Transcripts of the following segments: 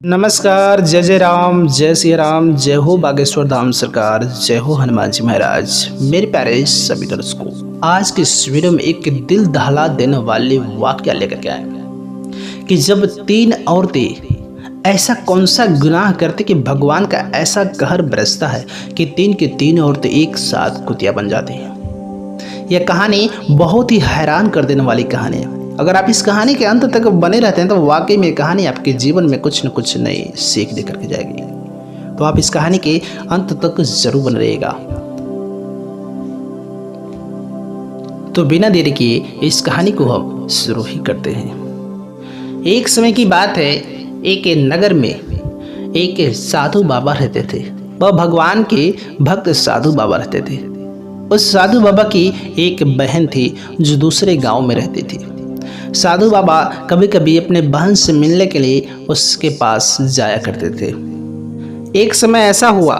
नमस्कार। जय जय राम, जय सिया राम, जय हो बागेश्वर धाम सरकार, जय हो हनुमान जी महाराज। मेरे प्यारे सभी दर्शकों, आज की इस वीडियो में एक दिल दहला देने वाली वाकया लेकर के आए कि जब तीन औरतें ऐसा कौन सा गुनाह करते कि भगवान का ऐसा कहर बरसता है कि तीन की तीन औरतें एक साथ कुतिया बन जाती हैं। यह कहानी बहुत ही हैरान कर देने वाली कहानी है। अगर आप इस कहानी के अंत तक बने रहते हैं तो वाकई में कहानी आपके जीवन में कुछ न कुछ नई सीख देकर के जाएगी। तो आप इस कहानी के अंत तक जरूर बने रहिएगा। तो बिना देरी किए इस कहानी को हम शुरू ही करते हैं। एक समय की बात है, एक नगर में एक साधु बाबा रहते थे। वह भगवान के भक्त साधु बाबा रहते थे। उस साधु बाबा की एक बहन थी जो दूसरे गांव में रहती थी। साधु बाबा कभी कभी अपने बहन से मिलने के लिए उसके पास जाया करते थे। एक समय ऐसा हुआ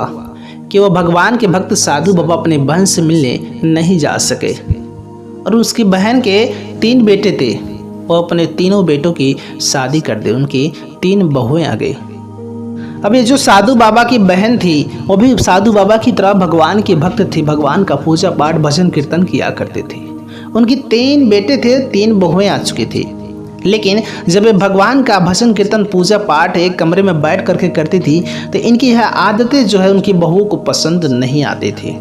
कि वह भगवान के भक्त साधु बाबा अपने बहन से मिलने नहीं जा सके और उसकी बहन के तीन बेटे थे। वो अपने तीनों बेटों की शादी कर दे, उनकी तीन बहुएं आ गई। अब ये जो साधु बाबा की बहन थी वो भी साधु बाबा की तरह भगवान की भक्त थी। भगवान का पूजा पाठ भजन कीर्तन किया करते थे। उनकी तीन बेटे थे, तीन बहुएं आ चुकी थी। लेकिन जब ये भगवान का भजन कीर्तन पूजा पाठ एक कमरे में बैठ करके करती थी तो इनकी यह आदतें जो है उनकी बहू को पसंद नहीं आती थी।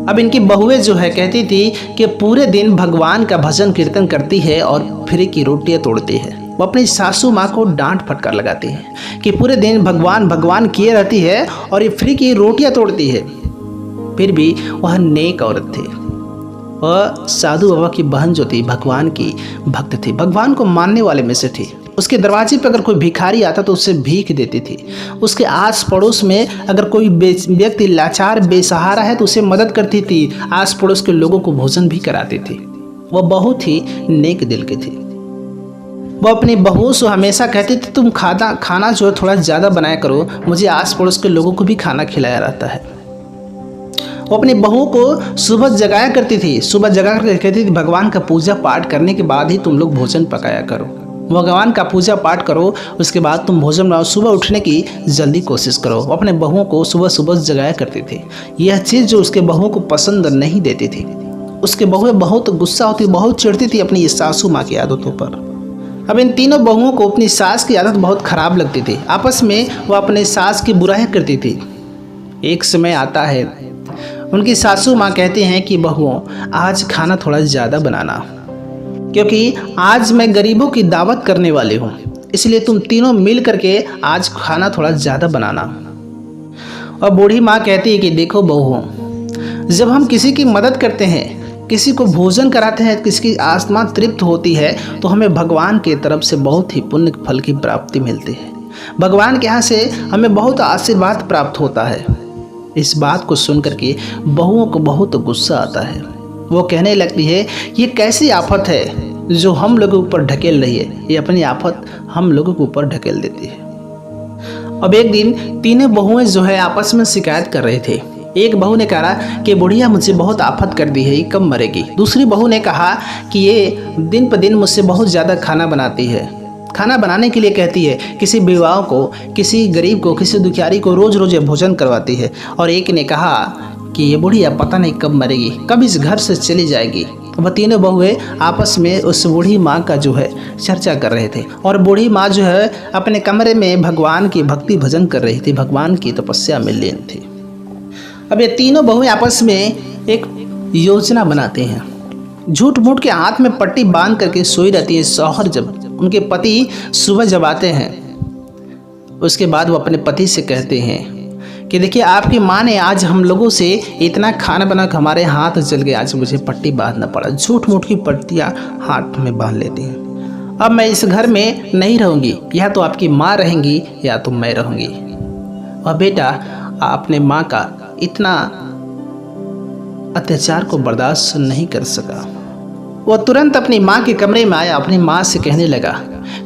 अब इनकी बहुएं जो है कहती थी कि पूरे दिन भगवान का भजन कीर्तन करती है और फ्री की रोटियां तोड़ती है। वो अपनी सासू माँ को डांट फटकार लगाती है कि पूरे दिन भगवान भगवान किए रहती है और ये फ्री की रोटियां तोड़ती है। फिर भी वह नेक औरत थी। वह साधु बाबा की बहन जो थी भगवान की भक्त थी, भगवान को मानने वाले में से थी। उसके दरवाजे पर अगर कोई भिखारी आता तो उसे भीख देती थी। उसके आस पड़ोस में अगर कोई व्यक्ति लाचार बेसहारा है तो उसे मदद करती थी। आस पड़ोस के लोगों को भोजन भी कराती थी। वह बहुत ही नेक दिल की थी। वो अपनी बहू से हमेशा कहती थी तुम खाना जो है थोड़ा ज़्यादा बनाया करो, मुझे आस पड़ोस के लोगों को भी खाना खिलाया रहता है। वो अपनी बहू को सुबह जगाया करती थी। सुबह जगा कर कहती थी भगवान का पूजा पाठ करने के बाद ही तुम लोग भोजन पकाया करो। भगवान का पूजा पाठ करो, उसके बाद तुम भोजन बनाओ। सुबह उठने की जल्दी कोशिश करो। वो अपने बहुओं को सुबह सुबह जगाया करती थी। यह चीज़ जो उसके बहुओं को पसंद नहीं देती थी। उसके बहुएं बहुत गुस्सा होती, बहुत चिढ़ती थी अपनी सासू माँ की आदतों पर। अब इन तीनों बहुओं को अपनी सास की आदत बहुत ख़राब लगती थी। आपस में वह अपने सास की बुराई करती थी। एक समय आता है, उनकी सासू माँ कहती हैं कि बहुओं आज खाना थोड़ा ज़्यादा बनाना, क्योंकि आज मैं गरीबों की दावत करने वाली हूँ, इसलिए तुम तीनों मिल करके आज खाना थोड़ा ज़्यादा बनाना। और बूढ़ी माँ कहती है कि देखो बहुओं, जब हम किसी की मदद करते हैं, किसी को भोजन कराते हैं, किसी की आत्मा तृप्त होती है तो हमें भगवान की तरफ से बहुत ही पुण्य फल की प्राप्ति मिलती है। भगवान के यहाँ से हमें बहुत आशीर्वाद प्राप्त होता है। इस बात को सुनकर के बहुओं को बहुत गुस्सा आता है। वो कहने लगती है ये कैसी आफत है जो हम लोगों के ऊपर ढकेल रही है, ये अपनी आफत हम लोगों के ऊपर ढकेल देती है। अब एक दिन तीनों बहुएं जो है आपस में शिकायत कर रहे थे। एक बहू ने कहा कि बुढ़िया मुझे बहुत आफत कर दी है, ये कब मरेगी। दूसरी बहू ने कहा कि ये दिन पर दिन मुझसे बहुत ज़्यादा खाना बनाती है, खाना बनाने के लिए कहती है, किसी विवाह को, किसी गरीब को, किसी दुखियारी को रोज़ रोज़ भोजन करवाती है। और एक ने कहा कि ये बुढ़िया पता नहीं कब मरेगी, कब इस घर से चली जाएगी। वह तीनों बहुएं आपस में उस बूढ़ी माँ का जो है चर्चा कर रहे थे। और बूढ़ी माँ जो है अपने कमरे में भगवान की भक्ति भजन कर रही थी, भगवान की तपस्या में लीन थी। अब ये तीनों बहुएं आपस में एक योजना बनाते हैं। झूठ मूठ के हाथ में पट्टी बांध करके सोई रहती है। शौहर जब उनके पति सुबह जब आते हैं, उसके बाद वो अपने पति से कहते हैं कि देखिए आपकी माँ ने आज हम लोगों से इतना खाना बना के हमारे हाथ जल गए, आज मुझे पट्टी बांधना पड़ा। झूठ मूठ की पट्टियाँ हाथ में बांध लेती हैं। अब मैं इस घर में नहीं रहूँगी, या तो आपकी माँ रहेंगी या तो मैं रहूँगी। और बेटा अपने माँ का इतना अत्याचार को बर्दाश्त नहीं कर सका। वह तुरंत अपनी माँ के कमरे में आया, अपनी माँ से कहने लगा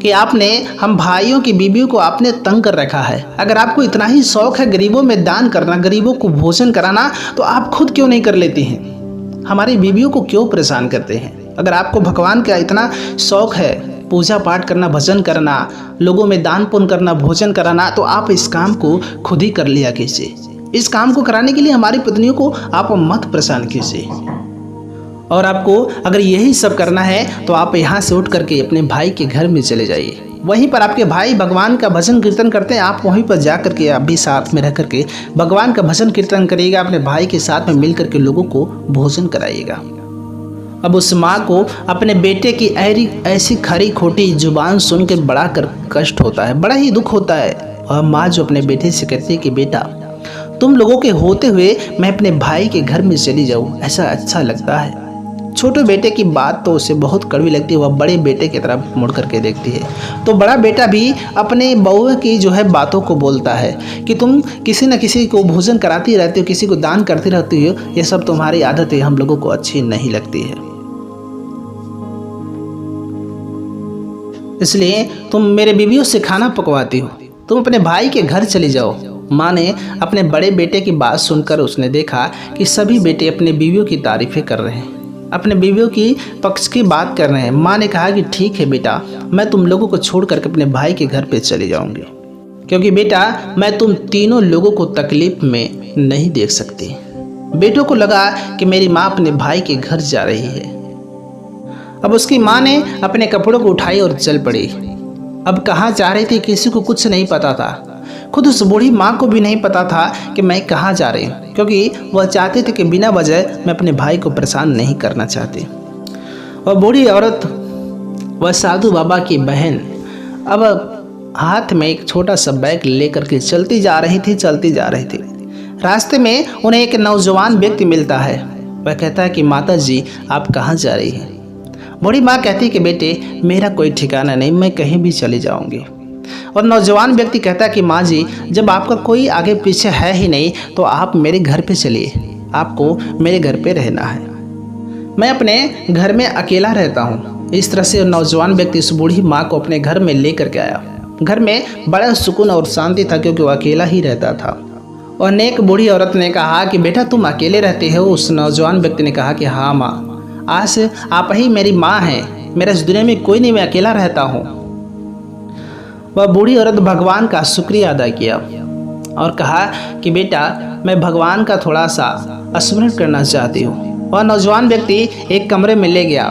कि आपने हम भाइयों की बीवियों को आपने तंग कर रखा है। अगर आपको इतना ही शौक है गरीबों में दान करना, गरीबों को भोजन कराना, तो आप खुद क्यों नहीं कर लेती हैं? हमारी बीवियों को क्यों परेशान करते हैं? अगर आपको भगवान का इतना शौक है पूजा पाठ करना, भजन करना, लोगों में दान पुण्य करना, भोजन कराना, तो आप इस काम को खुद ही कर लिया कीजिए। इस काम को कराने के लिए हमारी पत्नियों को आप मत परेशान कीजिए। और आपको अगर यही सब करना है तो आप यहाँ से उठ करके अपने भाई के घर में चले जाइए। वहीं पर आपके भाई भगवान का भजन कीर्तन करते हैं, आप वहीं पर जा करके आप भी साथ में रह करके भगवान का भजन कीर्तन करिएगा, अपने भाई के साथ में मिल करके लोगों को भोजन कराइएगा। अब उस माँ को अपने बेटे की ऐसी खरी खोटी जुबान सुन के बड़ा कष्ट होता है, बड़ा ही दुख होता है। और माँ जो अपने बेटे से कहती है कि बेटा तुम लोगों के होते हुए मैं अपने भाई के घर में चली जाऊँ, ऐसा अच्छा लगता है। छोटे बेटे की बात तो उसे बहुत कड़वी लगती है, वह बड़े बेटे की तरफ मुड़ करके देखती है। तो बड़ा बेटा भी अपने बहू की जो है बातों को बोलता है कि तुम किसी न किसी को भोजन कराती रहती हो, किसी को दान करती रहती हो, ये सब तुम्हारी आदतें हम लोगों को अच्छी नहीं लगती है, इसलिए तुम मेरे बीवियों से खाना पकवाती हो, तुम अपने भाई के घर चली जाओ। माँ ने अपने बड़े बेटे की बात सुनकर उसने देखा कि सभी बेटे अपने बीवियों की तारीफें कर रहे हैं, अपने बीवियों की पक्ष की बात कर रहे हैं। माँ ने कहा कि ठीक है बेटा, मैं तुम लोगों को छोड़ करके अपने भाई के घर पे चली जाऊंगी, क्योंकि बेटा मैं तुम तीनों लोगों को तकलीफ में नहीं देख सकती। बेटों को लगा कि मेरी माँ अपने भाई के घर जा रही है। अब उसकी माँ ने अपने कपड़ों को उठाई और चल पड़ी। अब कहाँ जा रही थी किसी को कुछ नहीं पता था, खुद उस बूढ़ी माँ को भी नहीं पता था कि मैं कहाँ जा रही हूँ, क्योंकि वह चाहती थी कि बिना वजह मैं अपने भाई को परेशान नहीं करना चाहती। वह बूढ़ी औरत, वह साधु बाबा की बहन, अब हाथ में एक छोटा सा बैग लेकर के चलती जा रही थी। रास्ते में उन्हें एक नौजवान व्यक्ति मिलता है। वह कहता है कि माता जी आप कहाँ जा रही हैं? बूढ़ी माँ कहती कि बेटे मेरा कोई ठिकाना नहीं, मैं कहीं भी चली जाऊंगी। और नौजवान व्यक्ति कहता है कि माँ जी जब आपका कोई आगे पीछे है ही नहीं तो आप मेरे घर पे चलिए, आपको मेरे घर पे रहना है, मैं अपने घर में अकेला रहता हूँ। इस तरह से नौजवान व्यक्ति उस बूढ़ी माँ को अपने घर में ले करके आया। घर में बड़ा सुकून और शांति था, क्योंकि वो अकेला ही रहता था। और नेक बूढ़ी औरत ने कहा कि बेटा तुम अकेले रहते हो? उस नौजवान व्यक्ति ने कहा कि हाँ माँ, आज से आप ही मेरी माँ हैं, मेरा इस दुनिया में कोई नहीं, मैं अकेला रहता हूँ। वह बूढ़ी औरत भगवान का शुक्रिया अदा किया और कहा कि बेटा मैं भगवान का थोड़ा सा स्मरण करना चाहती हूँ। वह नौजवान व्यक्ति एक कमरे में ले गया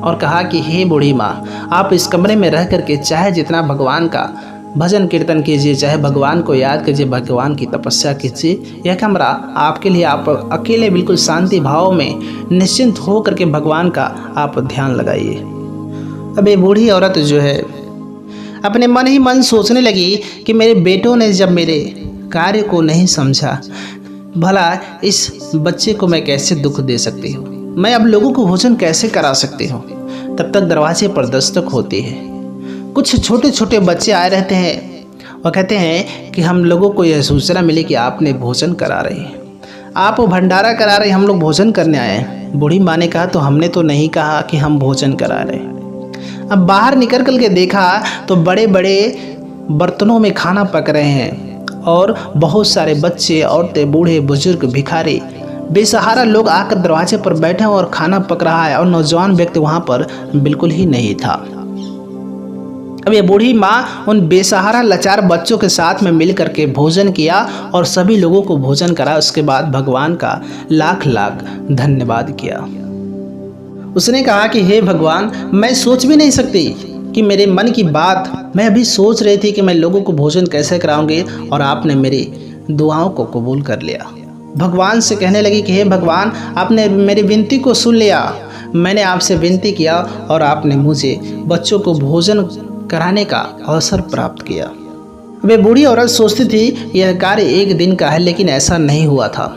और कहा कि हे बूढ़ी माँ, आप इस कमरे में रह करके चाहे जितना भगवान का भजन कीर्तन कीजिए, चाहे भगवान को याद कीजिए, भगवान की तपस्या कीजिए। यह कमरा आपके लिए, आप अकेले बिल्कुल शांति भाव में निश्चिंत हो करके भगवान का आप ध्यान लगाइए। अब ये बूढ़ी औरत जो है अपने मन ही मन सोचने लगी कि मेरे बेटों ने जब मेरे कार्य को नहीं समझा, भला इस बच्चे को मैं कैसे दुख दे सकती हूँ, मैं अब लोगों को भोजन कैसे करा सकती हूँ। तब तक दरवाजे पर दस्तक होती है। कुछ छोटे छोटे बच्चे आए रहते हैं और कहते हैं कि हम लोगों को यह सूचना मिली कि आपने भोजन करा रही है, आप भंडारा करा रहे, हम लोग भोजन करने आए हैं। बूढ़ी माँ ने कहा तो हमने तो नहीं कहा कि हम भोजन करा रहे हैं। अब बाहर निकल कर के देखा तो बड़े बड़े बर्तनों में खाना पक रहे हैं और बहुत सारे बच्चे, औरतें, बूढ़े, बुजुर्ग, भिखारी, बेसहारा लोग आकर दरवाजे पर बैठे और खाना पक रहा है और नौजवान व्यक्ति वहाँ पर बिल्कुल ही नहीं था। अब ये बूढ़ी माँ उन बेसहारा लाचार बच्चों के साथ में मिल करके भोजन किया और सभी लोगों को भोजन कराया। उसके बाद भगवान का लाख लाख धन्यवाद किया। उसने कहा कि हे भगवान, मैं सोच भी नहीं सकती कि मेरे मन की बात, मैं अभी सोच रही थी कि मैं लोगों को भोजन कैसे कराऊंगी और आपने मेरी दुआओं को कबूल कर लिया। भगवान से कहने लगी कि हे भगवान, आपने मेरी विनती को सुन लिया, मैंने आपसे विनती किया और आपने मुझे बच्चों को भोजन कराने का अवसर प्राप्त किया। वे बूढ़ी औरत सोचती थी यह कार्य एक दिन का है, लेकिन ऐसा नहीं हुआ था।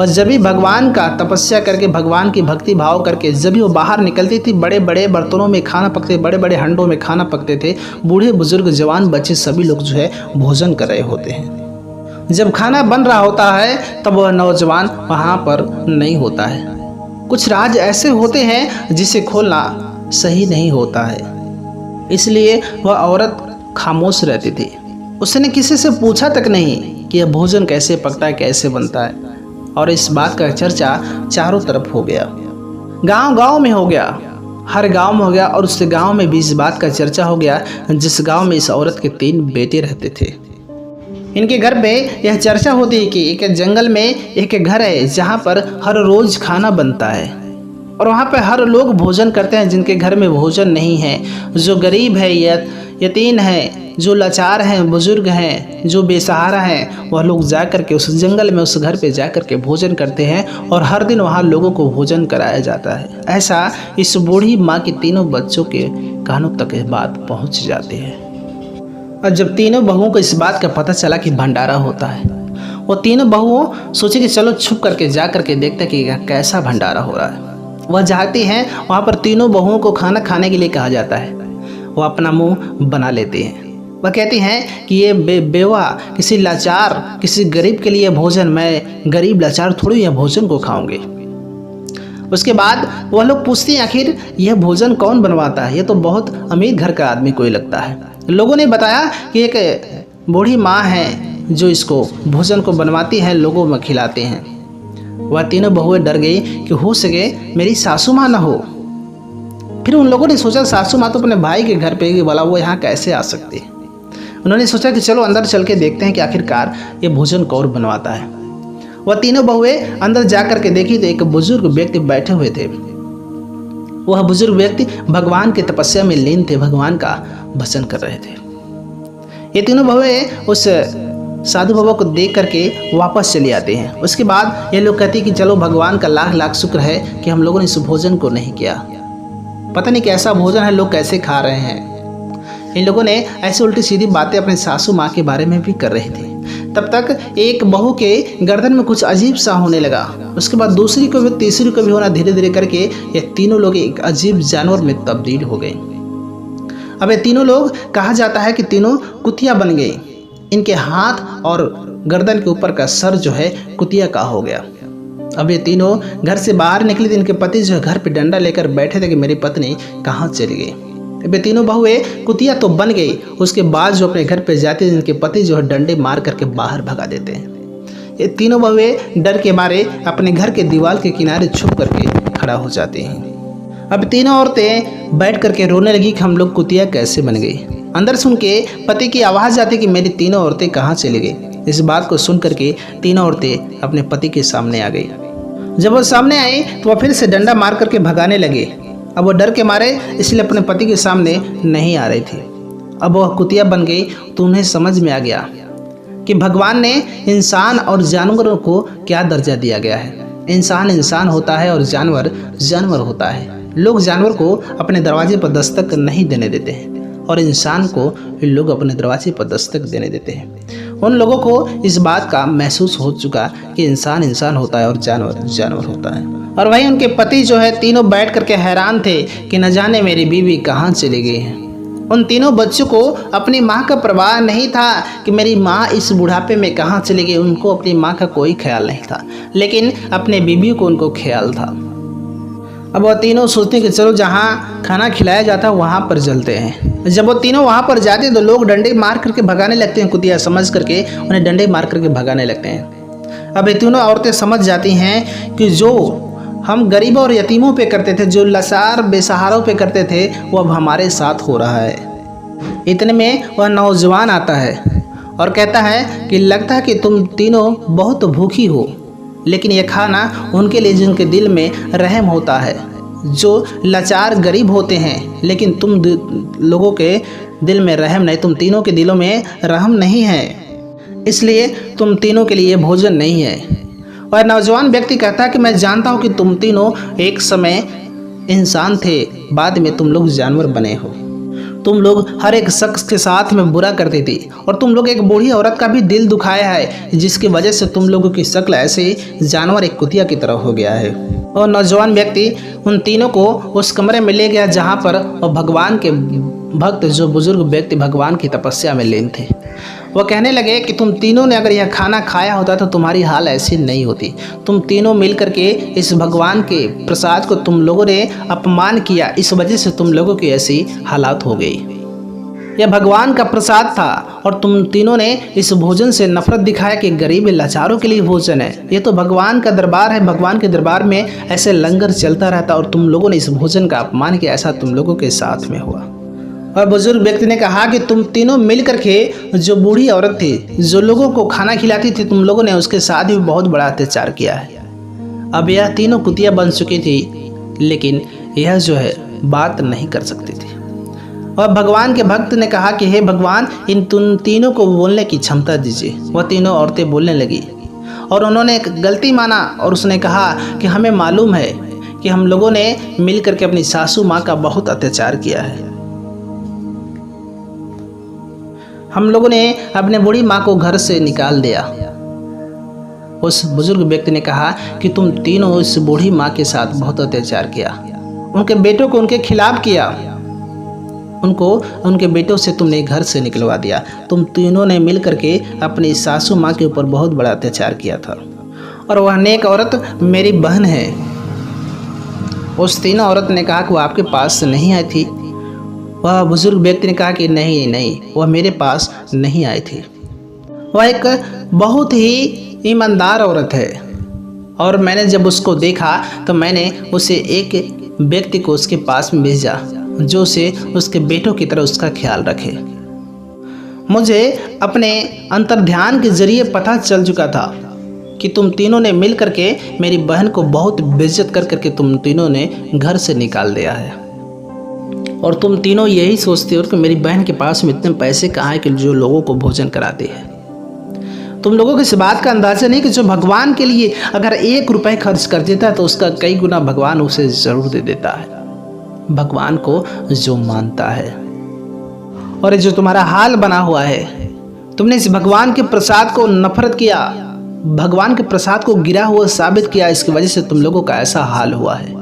और जब भी भगवान का तपस्या करके, भगवान की भक्ति भाव करके जब भी वो बाहर निकलती थी, बड़े बड़े बर्तनों में खाना पकते, बड़े बड़े हंडों में खाना पकते थे। बूढ़े बुजुर्ग, जवान, बच्चे सभी लोग जो है भोजन कर रहे होते हैं। जब खाना बन रहा होता है तब वह नौजवान वहाँ पर नहीं होता है। कुछ राज ऐसे होते हैं जिसे खोलना सही नहीं होता है, इसलिए वह औरत खामोश रहती थी। उसने किसी से पूछा तक नहीं कि यह भोजन कैसे पकता है, कैसे बनता है। और इस बात का चर्चा चारों तरफ हो गया, गांव गांव में हो गया। हर गांव में हो गया और उस गांव में भी इस बात का चर्चा हो गया जिस गांव में इस औरत के 3 बेटे रहते थे। इनके घर पे यह चर्चा होती है कि एक जंगल में एक घर है जहाँ पर हर रोज़ खाना बनता है और वहाँ पर हर लोग भोजन करते हैं जिनके घर में भोजन नहीं है, जो गरीब है, यतीम है, जो लाचार हैं, बुजुर्ग हैं, जो बेसहारा हैं, वह लोग जा कर के उस जंगल में उस घर पे जा कर के भोजन करते हैं और हर दिन वहाँ लोगों को भोजन कराया जाता है। ऐसा इस बूढ़ी माँ के तीनों बच्चों के कानों तक यह बात पहुँच जाती है। और जब तीनों बहुओं को इस बात का पता चला कि भंडारा होता है, वो तीनों बहुओं सोचे कि चलो छुप करके जा करके देखते कि कैसा भंडारा हो रहा है। वह जाती हैं, वहाँ पर तीनों बहुओं को खाना खाने के लिए कहा जाता है। वह अपना मुंह बना लेते हैं। वह कहती हैं कि ये बेवा किसी लाचार, किसी गरीब के लिए भोजन, मैं गरीब लाचार थोड़ी यह भोजन को खाऊंगे। उसके बाद वह लोग पूछते हैं आखिर यह भोजन कौन बनवाता है, ये तो बहुत अमीर घर का आदमी कोई लगता है। लोगों ने बताया कि एक बूढ़ी माँ है जो इसको भोजन को बनवाती है, लोगों में खिलाते हैं। वह तीनों बहुएं डर गई कि हो सके मेरी सासू माँ ना हो। फिर उन लोगों ने सोचा सासू माँ तो अपने भाई के घर पे बोला, वो यहाँ कैसे आ सकती है। उन्होंने सोचा कि चलो अंदर चल के देखते हैं कि आखिरकार ये भोजन कौन बनवाता है। वह तीनों बहुएं अंदर जा कर के देखी तो एक बुजुर्ग व्यक्ति बैठे हुए थे। वह बुजुर्ग व्यक्ति भगवान की तपस्या में लीन थे, भगवान का भजन कर रहे थे। ये तीनों बहुएं उस साधु बाबा को देख करके वापस चले आते हैं। उसके बाद ये लोग कहते हैं कि चलो भगवान का लाख लाख शुक्र है कि हम लोगों ने इस भोजन को नहीं किया। पता नहीं कैसा भोजन है, लोग कैसे खा रहे हैं। इन लोगों ने ऐसे उल्टी सीधी बातें अपने सासू माँ के बारे में भी कर रहे थे। तब तक एक बहू के गर्दन में कुछ अजीब सा होने लगा। उसके बाद दूसरी को भी, तीसरी को भी होना, धीरे धीरे करके ये तीनों लोग एक अजीब जानवर में तब्दील हो गए। अब ये तीनों लोग, कहा जाता है कि तीनों कुतिया बन गई। इनके हाथ और गर्दन के ऊपर का सर जो है कुतिया का हो गया। अब ये तीनों घर से बाहर निकले थे। इनके पति जो है घर पे डंडा लेकर बैठे थे कि मेरी पत्नी कहाँ चली गई। अब ये तीनों बहुएं कुतिया तो बन गई, उसके बाद जो अपने घर पे जाते थे इनके पति जो है डंडे मार करके बाहर भगा देते हैं। ये तीनों बहुएं डर के मारे अपने घर के दीवार के किनारे छुप करके खड़ा हो जाती हैं। अब तीनों औरतें बैठ करके रोने लगी कि हम लोग कुतिया कैसे बन गई। अंदर सुन के पति की आवाज़ आती कि मेरी तीनों औरतें कहाँ चली गई। इस बात को सुन करके तीनों औरतें अपने पति के सामने आ गई। जब वो सामने आई तो वह फिर से डंडा मार करके भगाने लगे। अब वो डर के मारे इसलिए अपने पति के सामने नहीं आ रही थी। अब वह कुतिया बन गई तो उन्हें समझ में आ गया कि भगवान ने इंसान और जानवरों को क्या दर्जा दिया गया है। इंसान इंसान होता है और जानवर जानवर होता है। लोग जानवर को अपने दरवाजे पर दस्तक नहीं देने देते हैं और इंसान को लोग अपने दरवाजे पर दस्तक देने देते हैं। उन लोगों को इस बात का महसूस हो चुका कि इंसान इंसान होता है और जानवर जानवर होता है। और वहीं उनके पति जो है तीनों बैठ करके हैरान थे कि न जाने मेरी बीवी कहाँ चली गई है। उन तीनों बच्चों को अपनी माँ का परवाह नहीं था कि मेरी माँ इस बुढ़ापे में कहाँ चली गई। उनको अपनी माँ का कोई ख्याल नहीं था, लेकिन अपने बीवी को उनको ख्याल था। अब वो तीनों सोचते हैं कि चलो जहाँ खाना खिलाया जाता है वहाँ पर चलते हैं। जब वो तीनों वहाँ पर जाते हैं तो लोग डंडे मार करके भगाने लगते हैं। कुतिया समझ करके उन्हें डंडे मार करके भगाने लगते हैं। अब ये तीनों औरतें समझ जाती हैं कि जो हम गरीबों और यतीमों पे करते थे, जो लाचार बेसहारों पे करते थे, वो अब हमारे साथ हो रहा है। इतने में वह नौजवान आता है और कहता है कि लगता है कि तुम तीनों बहुत भूखी हो, लेकिन यह खाना उनके लिए जिनके दिल में रहम होता है, जो लाचार गरीब होते हैं, लेकिन तुम लोगों के दिल में रहम नहीं, तुम तीनों के दिलों में रहम नहीं है, इसलिए तुम तीनों के लिए भोजन नहीं है। और नौजवान व्यक्ति कहता है कि मैं जानता हूँ कि तुम तीनों एक समय इंसान थे, बाद में तुम लोग जानवर बने हो। तुम लोग हर एक शख्स के साथ में बुरा करती थी और तुम लोग एक बूढ़ी औरत का भी दिल दुखाया है, जिसकी वजह से तुम लोगों की शक्ल ऐसे जानवर एक कुतिया की तरह हो गया है। और नौजवान व्यक्ति उन तीनों को उस कमरे में ले गया जहाँ पर वो भगवान के भक्त, जो बुजुर्ग व्यक्ति भगवान की तपस्या में लीन थे। वह कहने लगे कि तुम तीनों ने अगर यह खाना खाया होता तो तुम्हारी हाल ऐसी नहीं होती। तुम तीनों मिल करके इस भगवान के प्रसाद को तुम लोगों ने अपमान किया, इस वजह से तुम लोगों की ऐसी हालात हो गई। यह भगवान का प्रसाद था और तुम तीनों ने इस भोजन से नफरत दिखाया कि गरीब लाचारों के लिए भोजन है। ये तो भगवान का दरबार है, भगवान के दरबार में ऐसे लंगर चलता रहता और तुम लोगों ने इस भोजन का अपमान किया। ऐसा तुम लोगों के साथ में हुआ। और बुजुर्ग व्यक्ति ने कहा कि तुम तीनों मिल करके जो बूढ़ी औरत थी, जो लोगों को खाना खिलाती थी, तुम लोगों ने उसके साथ भी बहुत बड़ा अत्याचार किया है। अब यह तीनों कुतिया बन चुकी थी, लेकिन यह जो है बात नहीं कर सकती थी। और भगवान के भक्त ने कहा कि हे भगवान, इन तुम तीनों को बोलने की क्षमता दीजिए। वह तीनों औरतें बोलने लगी और उन्होंने एक गलती माना और उसने कहा कि हमें मालूम है कि हम लोगों ने मिल करके अपनी सासू माँ का बहुत अत्याचार किया है। हम लोगों ने अपने बूढ़ी माँ को घर से निकाल दिया। उस बुजुर्ग व्यक्ति ने कहा कि तुम तीनों इस बूढ़ी माँ के साथ बहुत अत्याचार किया, उनके बेटों को उनके खिलाफ किया, उनको उनके बेटों से तुमने घर से निकलवा दिया। तुम तीनों ने मिल करके अपनी सासू माँ के ऊपर बहुत बड़ा अत्याचार किया था। और वह नेक औरत मेरी बहन है। उस तीनों औरत ने कहा कि वह आपके पास नहीं आई थी। वह बुजुर्ग व्यक्ति ने कहा कि नहीं, वह मेरे पास नहीं आई थी। वह एक बहुत ही ईमानदार औरत है और मैंने जब उसको देखा तो मैंने उसे एक व्यक्ति को उसके पास में भेजा जो उसे उसके बेटों की तरह उसका ख्याल रखे। मुझे अपने अंतर्ध्यान के जरिए पता चल चुका था कि तुम तीनों ने मिल करके मेरी बहन को बहुत बेइज्जत कर करके तुम तीनों ने घर से निकाल दिया है। और तुम तीनों यही सोचते हो कि मेरी बहन के पास में इतने पैसे कहाँ हैं कि जो लोगों को भोजन कराते हैं। तुम लोगों को इस बात का अंदाजा नहीं कि जो भगवान के लिए अगर 1 रुपये खर्च कर देता है तो उसका कई गुना भगवान उसे ज़रूर दे देता है, भगवान को जो मानता है। और जो तुम्हारा हाल बना हुआ है, तुमने इस भगवान के प्रसाद को नफरत किया, भगवान के प्रसाद को गिरा हुआ साबित किया, इसकी वजह से तुम लोगों का ऐसा हाल हुआ है।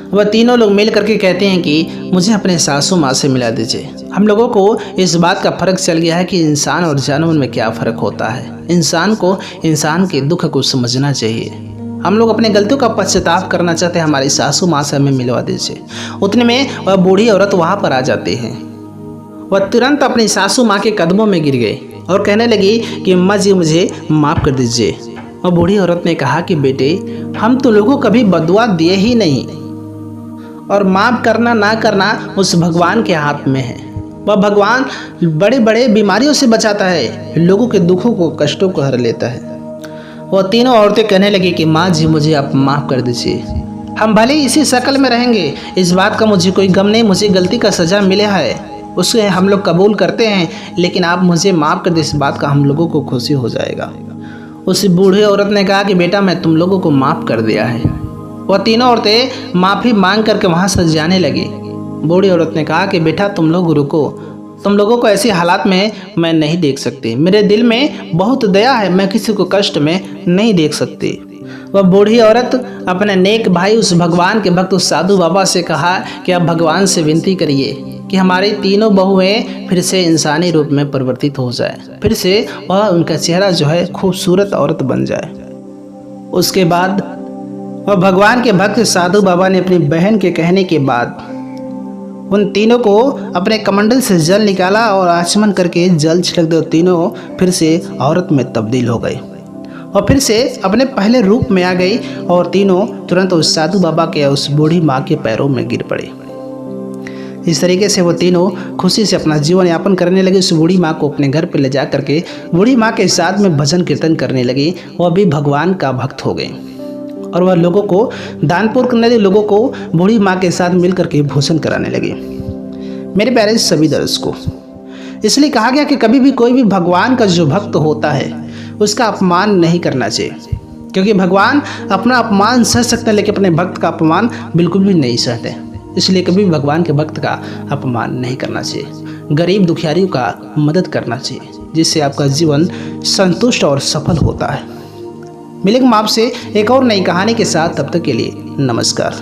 वह तीनों लोग मिल करके कहते हैं कि मुझे अपने सासू माँ से मिला दीजिए। हम लोगों को इस बात का फ़र्क चल गया है कि इंसान और जानवर में क्या फ़र्क होता है। इंसान को इंसान के दुख को समझना चाहिए। हम लोग अपने गलतियों का पश्चाताप करना चाहते हैं, हमारी सासू माँ से हमें मिलवा दीजिए। उतने में वह बूढ़ी औरत वहाँ पर आ जाती है। वह तुरंत अपनी सासू माँ के कदमों में गिर गई और कहने लगी कि अम्मा जी मुझे माफ़ कर दीजिए। और बूढ़ी औरत ने कहा कि बेटे, हम तो लोगों को कभी बदुआ दिए ही नहीं और माफ़ करना ना करना उस भगवान के हाथ में है। वह भगवान बड़े बड़े बीमारियों से बचाता है, लोगों के दुखों को कष्टों को हर लेता है। वह तीनों औरतें कहने लगी कि माँ जी मुझे आप माफ़ कर दीजिए। हम भले ही इसी शक्ल में रहेंगे, इस बात का मुझे कोई गम नहीं, मुझे गलती का सज़ा मिला है उसे हम लोग कबूल करते हैं, लेकिन आप मुझे माफ़ कर दे, इस बात का हम लोगों को खुशी हो जाएगा। उस बूढ़ी औरत ने कहा कि बेटा मैं तुम लोगों को माफ़ कर दिया है। वह तीनों औरतें माफ़ी मांग करके वहाँ से जाने लगी। बूढ़ी औरत ने कहा कि बेटा तुम लोग रुको, तुम लोगों को ऐसे हालात में मैं नहीं देख सकती, मेरे दिल में बहुत दया है, मैं किसी को कष्ट में नहीं देख सकती। वह बूढ़ी औरत अपने नेक भाई उस भगवान के भक्त उस साधु बाबा से कहा कि आप भगवान से विनती करिए कि हमारी तीनों बहुएं फिर से इंसानी रूप में परिवर्तित हो जाए, फिर से वह उनका चेहरा जो है खूबसूरत औरत बन जाए। उसके बाद वह भगवान के भक्त साधु बाबा ने अपनी बहन के कहने के बाद उन तीनों को अपने कमंडल से जल निकाला और आचमन करके जल छिड़क दे। तीनों फिर से औरत में तब्दील हो गई और फिर से अपने पहले रूप में आ गई और तीनों तुरंत उस साधु बाबा के उस बूढ़ी माँ के पैरों में गिर पड़े। इस तरीके से वो तीनों खुशी से अपना जीवन यापन करने लगे। उस बूढ़ी माँ को अपने घर पर ले जा करके बूढ़ी माँ के साथ में भजन कीर्तन करने लगी। वह भी भगवान का भक्त हो गई और वह लोगों को दानपुर करने लगे, लोगों को बूढ़ी माँ के साथ मिल करके भोजन कराने लगे। मेरे प्यारे सभी दर्शकों, इसलिए कहा गया कि कभी भी कोई भी भगवान का जो भक्त होता है उसका अपमान नहीं करना चाहिए, क्योंकि भगवान अपना अपमान सह सकते हैं लेकिन अपने भक्त का अपमान बिल्कुल भी नहीं सहते। इसलिए कभी भी भगवान के भक्त का अपमान नहीं करना चाहिए। गरीब दुखियारियों का मदद करना चाहिए, जिससे आपका जीवन संतुष्ट और सफल होता है। मिलेंगे आपसे एक और नई कहानी के साथ, तब तक के लिए नमस्कार।